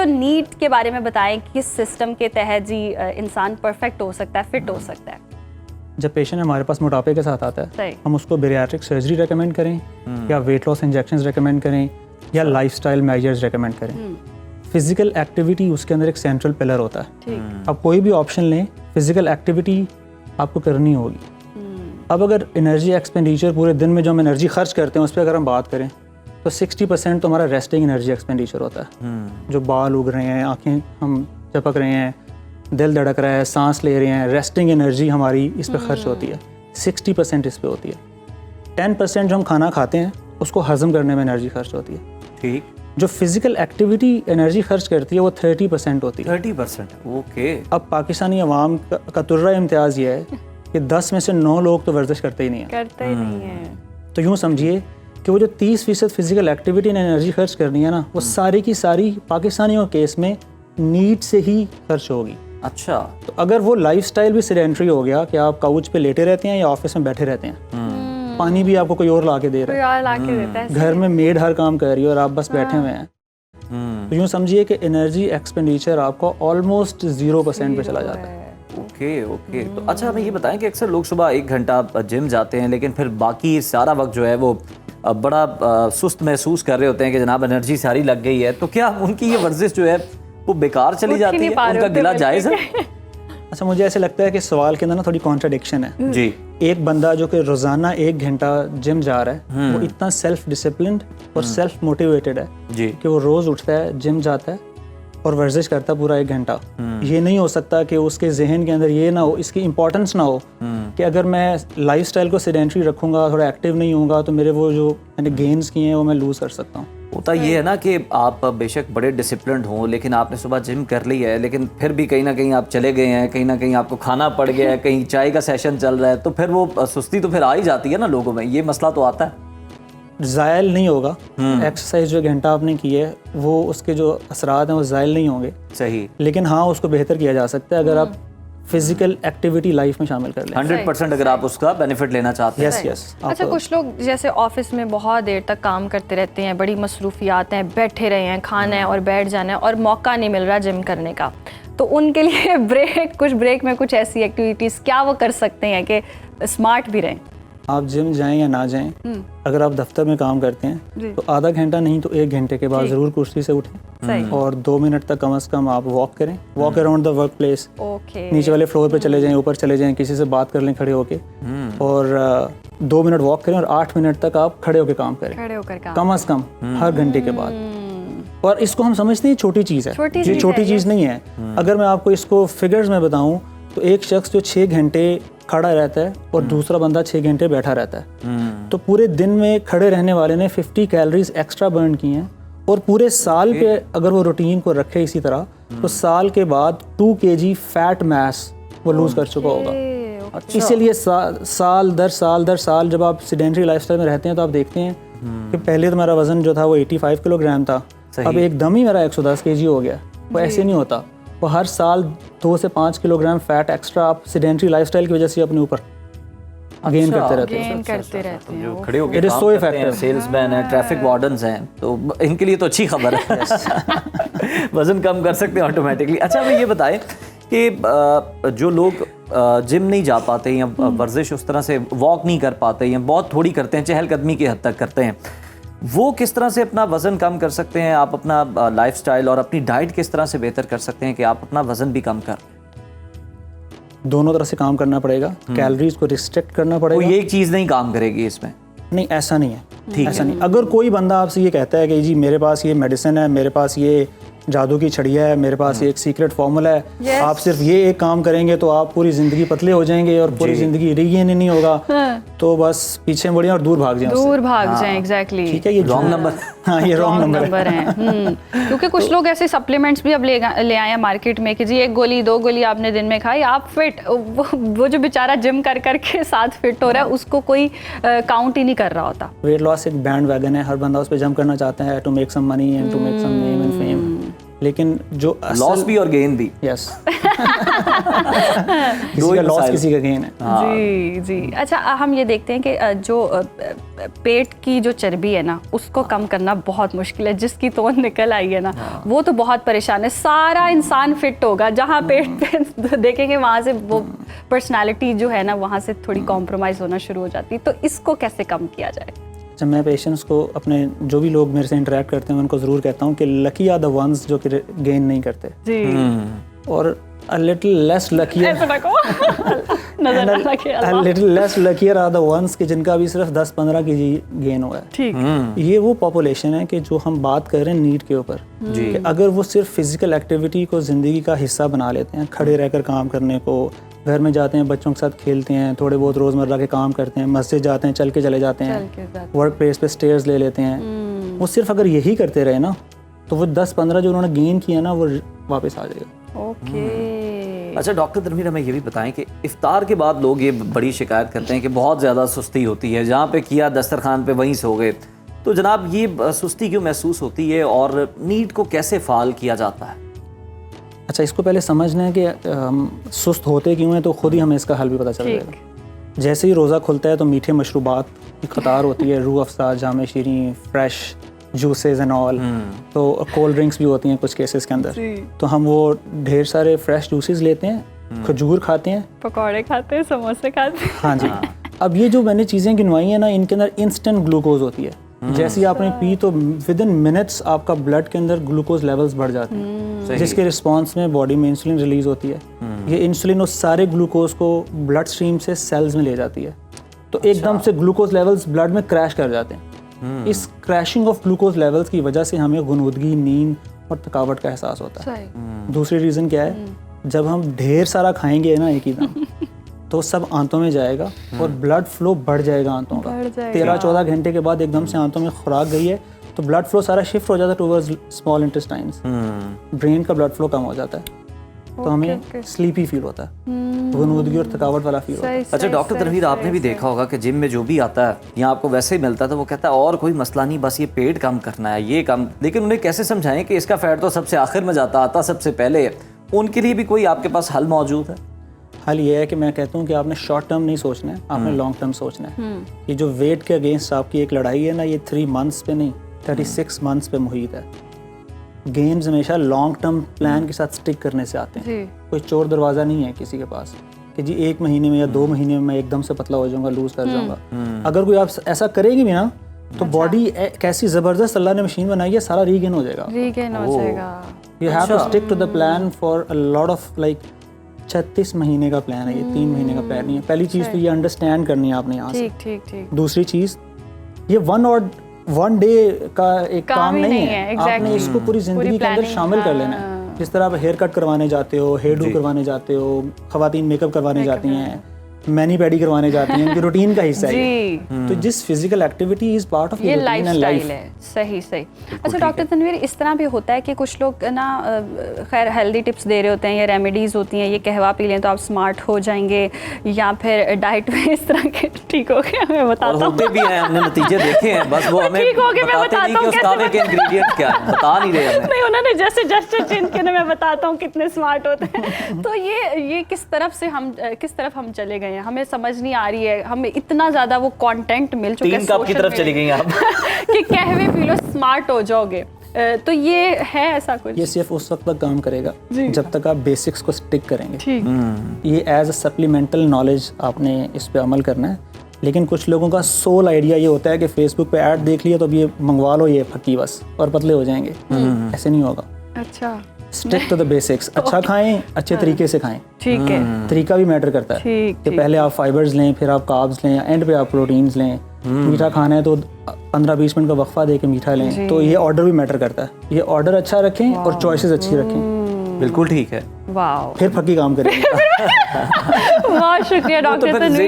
NEET के बारे में बताएं, किस सिस्टम के तहत जी इंसान परफेक्ट हो सकता है, फिट हो सकता है? जब पेशेंट हमारे पास मोटापे के साथ आता है, हम उसको बेरियाट्रिक सर्जरी रेकमेंड करें या वेट लॉस इंजेक्शंस रेकमेंड करें या लाइफस्टाइल मेजर्स रेकमेंड करें। फिजिकल एक्टिविटी उसके अंदर एक सेंट्रल पिलर होता है। अब कोई भी ऑप्शन लें, फिजिकल एक्टिविटी आपको करनी होगी। अब अगर एनर्जी एक्सपेंडिचर पूरे दिन में जो हम एनर्जी खर्च करते हैं उस पर अगर हम बात करें तो 60% तो हमारा रेस्टिंग एनर्जी एक्सपेंडिचर होता है। जो बाल उग रहे हैं, आंखें हम चपक रहे हैं, दिल धड़क रहा है, सांस ले रहे हैं, रेस्टिंग एनर्जी हमारी इस पे खर्च होती है। 60% इस पे होती है। 10% जो हम खाना खाते हैं उसको हजम करने में एनर्जी खर्च होती है। ठीक। जो फिजिकल एक्टिविटी एनर्जी खर्च करती है वो 30% होती है। 30%, ओके। अब पाकिस्तानी अवाम का तुर्रा इम्तियाज़ ये है कि 10 में से 9 लोग तो वर्जिश करते ही नहीं है। करते ही नहीं है। तो यूँ समझिए कि वो जो 30% फिजिकल एक्टिविटी ने एनर्जी खर्च करनी है ना, वो सारी की सारी पाकिस्तानियों के केस में नीड से ही खर्च होगी। अच्छा। तो अगर वो लाइफस्टाइल भी सेडेंटरी हो गया कि आप काउच पे लेटे रहते हैं या ऑफिस में बैठे रहते हैं, पानी भी आपको कोई और ला के दे रहा है, घर में मेड हर काम कर रही है और आप बस बैठे हुए हैं, तो यूँ समझिए कि एनर्जी एक्सपेंडिचर आपको ऑलमोस्ट 0% पे चला जाता है। ओके। तो अच्छा हमें ये बताएं कि अक्सर लोग सुबह 1 घंटा जिम जाते हैं लेकिन फिर बाकी सारा वक्त जो है वो बड़ा सुस्त महसूस कर रहे होते हैं कि जनाब एनर्जी सारी लग गई है, तो क्या उनकी ये वर्जिश जो है वो बेकार चली जाती है? उनका गिला जायज़ है? अच्छा, मुझे ऐसे लगता है कि सवाल के अंदर ना थोड़ी कॉन्ट्रडिक्शन है जी। एक बंदा जो कि रोजाना 1 घंटा जिम जा रहा है वो इतना सेल्फ डिसिप्लिन्ड और सेल्फ मोटिवेटेड है जी कि वो रोज उठता है, जिम जाता है और वर्जिश करता है पूरा 1 घंटा। ये नहीं हो सकता कि उसके जहन के अंदर ये ना हो, इसकी इंपॉर्टेंस ना हो कि अगर मैं लाइफस्टाइल को सेडेंटरी रखूंगा, थोड़ा एक्टिव नहीं होऊंगा तो मेरे वो जो मैंने गेन्स किए हैं वो मैं लूज कर सकता हूँ। होता ये है ना कि आप बेशक बड़े डिसिप्लिन्ड हों लेकिन आपने सुबह जिम कर ली है लेकिन फिर भी कहीं ना कहीं आप चले गए हैं, कहीं ना कहीं आपको खाना पड़ गया है, कहीं चाय का सेशन चल रहा है, तो फिर वो सुस्ती तो फिर आ ही जाती है ना लोगों में, ये मसला तो आता है। ज़ायल नहीं होगा। एक्सरसाइज जो 1 घंटा आपने की है वो उसके जो असरात हैं वो ज़ायल नहीं होंगे। सही। लेकिन हाँ, उसको बेहतर किया जा सकता है अगर आप फिजिकल एक्टिविटी लाइफ में शामिल कर लें। 100% अगर आप उसका बेनिफिट लेना चाहते हैं। यस। अच्छा, कुछ लोग जैसे ऑफिस में बहुत देर तक काम करते रहते हैं, बड़ी मसरूफियात हैं, बैठे रहे हैं, खाना है और बैठ जाना है और मौका नहीं मिल रहा जिम करने का, तो उनके लिए ब्रेक में कुछ ऐसी एक्टिविटीज़ क्या वो कर सकते हैं कि स्मार्ट भी रहें? आप जिम जाएं या ना जाएं, अगर आप दफ्तर में काम करते हैं तो आधा घंटा नहीं तो 1 घंटे के बाद ज़रूर कुर्सी से उठें और 2 मिनट तक कम से कम आप वॉक करें, walk around the work place. नीचे वाले फ्लोर पे चले जाएं, ऊपर चले जाएं, किसी से बात कर लें खड़े होके और 2 मिनट वॉक करें और 8 मिनट तक आप खड़े होकर काम करें, कम से कम हर घंटे के बाद। और इसको हम समझते हैं छोटी चीज़ है, ये छोटी चीज़ नहीं है। अगर मैं आपको इसको फिगर्स में बताऊं तो एक शख्स जो 6 घंटे खड़ा रहता है और दूसरा बंदा 6 घंटे बैठा रहता है, तो पूरे दिन में खड़े रहने वाले ने 50 कैलोरीज एक्स्ट्रा बर्न की हैं और पूरे साल पे अगर वो रूटीन को रखे इसी तरह तो साल के बाद 2 kg फैट मास वो लूज कर चुका होगा। इसीलिए साल दर साल जब आप सेडेंटरी लाइफस्टाइल में रहते हैं तो आप देखते हैं कि पहले तो मेरा वजन जो था वो 85 किलोग्राम था, अब एकदम ही मेरा 110 kg हो गया। वो ऐसे नहीं होता, वो हर साल 2 से 5 किलोग्राम फैट एक्स्ट्रा आप सेडेंटरी लाइफस्टाइल की वजह से अपने ऊपर गेन करते रहते हैं। जो खड़े होकर काम करते हैं, सेल्समैन हैं, ट्रैफिक वार्डन्स हैं, तो इनके लिए तो अच्छी खबर है। वजन कम कर सकते हैं ऑटोमेटिकली। अच्छा हमें ये बताएं कि जो लोग जिम नहीं जा पाते या वर्जिश उस तरह से वॉक नहीं कर पाते या बहुत थोड़ी करते हैं, चहलकदमी की हद तक करते हैं, वो किस तरह से अपना वज़न कम कर सकते हैं? आप अपना लाइफस्टाइल और अपनी डाइट किस तरह से बेहतर कर सकते हैं कि आप अपना वज़न भी कम कर? दोनों तरह से काम करना पड़ेगा। कैलोरीज को रिस्ट्रिक्ट करना पड़ेगा। कोई एक चीज़ नहीं काम करेगी इसमें? नहीं, ऐसा नहीं है। ऐसा नहीं। अगर कोई बंदा आपसे ये कहता है कि जी मेरे पास ये मेडिसिन है, मेरे पास ये जादू की छड़िया है, मेरे पास एक सीक्रेट फॉर्मूला है, आप सिर्फ ये एक काम करेंगे तो आप पूरी जिंदगी पतले हो जाएंगे और पूरी जिंदगी रीगेन नहीं होगा, तो बस पीछे बढ़िए और दूर भाग जाएं। एग्जैक्टली। ठीक है, ये रॉन्ग नंबर। हाँ, ये रॉन्ग नंबर है। क्योंकि कुछ लोग ऐसे सप्लीमेंट्स भी अब ले आए हैं मार्केट में कि जी 1 गोली 2 गोली आपने दिन में खाई, आप फिट। वो जो बेचारा जिम कर करके साथ फिट हो रहा है उसको कोई काउंट ही नहीं कर रहा होता। वेट लॉस एक बैंड वैगन है, हर बंदा उस पर जंप करना चाहता है, to make some money and to make some name and fame. लेकिन जो लॉस भी और गेन भी। यस किसी का लॉस किसी का गेन है। जी जी। अच्छा, हम ये देखते हैं कि जो पेट की जो चर्बी है ना उसको कम करना बहुत मुश्किल है। जिसकी तोन निकल आई है ना वो तो बहुत परेशान है। सारा इंसान फिट होगा, जहाँ पेट पे देखेंगे वहाँ से वो पर्सनालिटी जो है ना वहाँ से थोड़ी कॉम्प्रोमाइज़ होना शुरू हो जाती है। तो इसको कैसे कम किया जाए? जब मैं पेशेंट्स को, अपने जो भी लोग मेरे से इंटरेक्ट करते हैं, मैं उनको ज़रूर कहता हूँ कि लकी आर द वंस जो कि गेन नहीं करते, और a little less luckier are the ones कि जिनका भी सिर्फ 10-15 केजी गेन हुआ है। ठीक। ये वो पॉपुलेशन है कि जो हम बात कर रहे हैं नीड के ऊपर, कि अगर वो सिर्फ फिजिकल एक्टिविटी को ज़िंदगी का हिस्सा बना लेते हैं, खड़े रहकर काम करने को, घर में जाते हैं बच्चों के साथ खेलते हैं, थोड़े बहुत रोज़मर्रा के काम करते हैं, मस्जिद जाते हैं, चल के चले जाते हैं, वर्क प्लेस पे स्टेयर्स ले लेते हैं, वो सिर्फ अगर यही करते रहे ना तो वो 10-15 जो उन्होंने गेन किया ना वो वापस आ जाएगा। ओके। अच्छा डॉक्टर तनवीर, हमें ये भी बताएं कि इफ्तार के बाद लोग ये बड़ी शिकायत करते हैं कि बहुत ज़्यादा सुस्ती होती है, जहाँ पे किया दस्तरखान पे वहीं सो गए। तो जनाब ये सुस्ती क्यों महसूस होती है और नींद को कैसे फ़ाल किया जाता है? अच्छा, इसको पहले समझना है कि हम सुस्त होते क्यों हैं, तो खुद ही हमें इसका हल भी पता चल जाएगा। जैसे ही रोज़ा खुलता है तो मीठे मशरूबात की कतार होती है, रूह अफ़ज़ा, जाम शीरीं, फ्रेश जूसेस एंड ऑल। तो कोल्ड ड्रिंक्स भी होती हैं कुछ केसेस के अंदर, तो हम वो ढेर सारे फ्रेश जूसेस लेते हैं, खजूर खाते हैं, पकौड़े खाते हैं, समोसे खाते हैं। हाँ जी। अब ये जो मैंने चीज़ें गिनवाई हैं ना, इनके अंदर इंस्टेंट ग्लूकोज होती है। जैसे ही आपने पी तो विद इन मिनट्स आपका ब्लड के अंदर ग्लूकोज लेवल्स बढ़ जाते हैं, जिसके रिस्पांस में बॉडी में इंसुलिन रिलीज होती है। ये इंसुलिन उस सारे ग्लूकोज को ब्लड स्ट्रीम से सेल्स में ले जाती है, तो एकदम से ग्लूकोज लेवल्स ब्लड में क्रैश कर जाते हैं। इस क्रैशिंग ऑफ ग्लूकोज लेवल्स की वजह से हमें गुनगुदगी, नींद और थकावट का एहसास होता है। दूसरी रीज़न क्या है, जब हम ढेर सारा खाएंगे ना एक ही दम तो सब आंतों में जाएगा और ब्लड फ्लो बढ़ जाएगा आंतों का। 13-14 घंटे के बाद एकदम से आंतों में खुराक गई है तो ब्लड फ्लो सारा शिफ्ट हो जाता है टुवर्ड्स स्मॉल इंटेस्टाइन्स, ब्रेन का ब्लड फ्लो कम हो जाता है, तो हमें स्लीपी फील होता है, गुनगुदगी और थकावट वाला फील होता है। अच्छा डॉक्टर तनवीर, आपने भी देखा होगा कि जिम में जो भी आता है या आपको वैसे ही मिलता है तो वो कहता है और कोई मसला नहीं, बस ये पेट कम करना है, ये कम। लेकिन उन्हें कैसे समझाएं कि इसका फैट तो सबसे आखिर में आता सबसे पहले। उनके लिए भी कोई आपके पास हल मौजूद है? हल ये है कि मैं कहता हूँ कि आपने शॉर्ट टर्म नहीं सोचना है, आपने लॉन्ग टर्म सोचना है। ये जो वेट के अगेंस्ट आपकी एक लड़ाई है ना, ये 3 मंथ्स पे नहीं 36 मंथ्स पे मुहित है। गेम्स हमेशा लॉन्ग टर्म प्लान के साथ स्टिक करने से आते हैं। कोई चोर दरवाज़ा नहीं है किसी के पास कि जी 1 महीने में या 2 महीने में मैं एकदम से पतला हो जाऊंगा, लूज कर जाऊंगा। अगर कोई आप ऐसा करेगी भी ना तो बॉडी कैसी ज़बरदस्त अल्लाह ने मशीन बनाई है, सारा रीगेन हो जाएगा। You have to stick to the plan for a lot of like 36 महीने का प्लान है ये, 3 महीने का प्लान नहीं है। पहली चीज़ तो ये अंडरस्टैंड करनी है आपने यहाँ से। ठीक। दूसरी चीज़, ये वन डे का एक काम नहीं है, आपने इसको पूरी ज़िंदगी के अंदर शामिल कर लेना है। जिस तरह आप हेयर कट करवाने जाते हो, हेयर डू करवाने जाते हो, ख़वातीन मेकअप करवाने जाती हैं, मैनी पैडी करवाने जाती हैं, उनकी रूटीन का हिस्सा है। तो जिस physical activity is part of ये लाइफस्टाइल है। सही। अच्छा डॉक्टर तनवीर, इस तरह भी होता है कि कुछ लोग ना खैर हेल्दी टिप्स दे रहे होते हैं या रेमेडीज़ होती हैं, ये कहवा पी लें तो आप स्मार्ट हो जाएंगे, या फिर डाइट में इस तरह के ठीक हो गए, मैं बताता हूँ। होते भी हैं, हमने नतीजे देखे हैं, बस वो हमें ठीक हो गए, मैं बताता हूँ कहवे के इंग्रेडिएंट क्या है, बता नहीं रहे हमें। नहीं, उन्होंने जैसे जेस्चर चेंज किए, मैं बताता हूँ कितने स्मार्ट होते हैं। तो ये किस तरफ हम चले गए हैं, हमें समझ नहीं आ रही है। हमें इतना ज्यादा वो कंटेंट मिल चुका है, 3 कप की तरफ चली गई आप कि कहवे पी लो स्मार्ट हो जाओगे। तो ये है ऐसा कुछ? ये सिर्फ उस वक्त तक काम करेगा जब तक आप बेसिक्स को स्टिक करेंगे। ठीक। ये एज अ सप्लीमेंटल नॉलेज आपने इस पे अमल करना है। लेकिन कुछ लोगों का सोल आइडिया ये होता है कि फेसबुक पे ऐड देख लिया तो अब ये मंगवा लो ये फक्की बस और पतले हो जाएंगे। ऐसे नहीं होगा। अच्छा, स्टिक टू द बेसिक्स। अच्छा खाएं, अच्छे तरीके से खाएं। ठीक है। तरीका भी मैटर करता है कि पहले आप फाइबर्स लें, फिर आप कार्ब्स लें, एंड पे आप प्रोटीन्स लें। मीठा खाना है तो 15-20 मिनट का वक्फा दे के मीठा लें। तो ये ऑर्डर भी मैटर करता है। ये ऑर्डर अच्छा रखें और चॉइसेस अच्छी रखें। बिल्कुल ठीक है। वाह, फिर फक्की काम करेंगे। बहुत शुक्रिया डॉक्टर तनवीर।